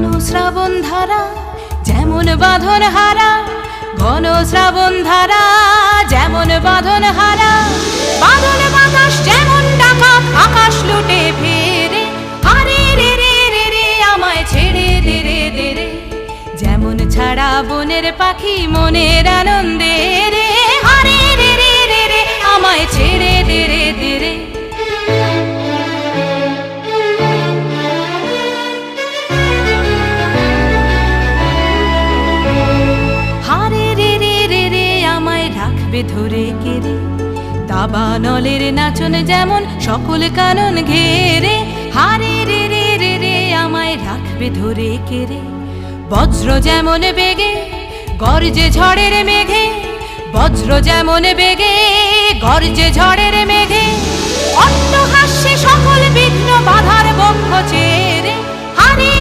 ঘন শ্রাবণ ধারা যেমন বাঁধন হারা, ঘন শ্রাবণ ধারা যেমন বাঁধন হারা, বাদল বাতাস যেমন ডাকাত আকাশ লুটে ফেরে, হারে রে রে রে রে আমায় ছেড়ে দে রে দে রে, যেমন ছাড়া বনের পাখি মনের আনন্দে রে, হারে রে রে রে রে আমায় ছেড়ে দে রে দে রে। হারে রে রে রে রে আমায় রাখবে ধরে কেড়ে, দাবানলের নাচন যেমন সকল কানন ঘেরে, হারে রে রে রে রে আমায় রাখবে ধরে কেড়ে, বজ্র যেমন বেগে গর্জে ঝড়ের মেঘে, বজ্র যেমন বেগে গর্জে ঝড়ের মেঘে, অট্টহাস্যে সকল বিঘ্ন বাধার বক্ষ চেয়ে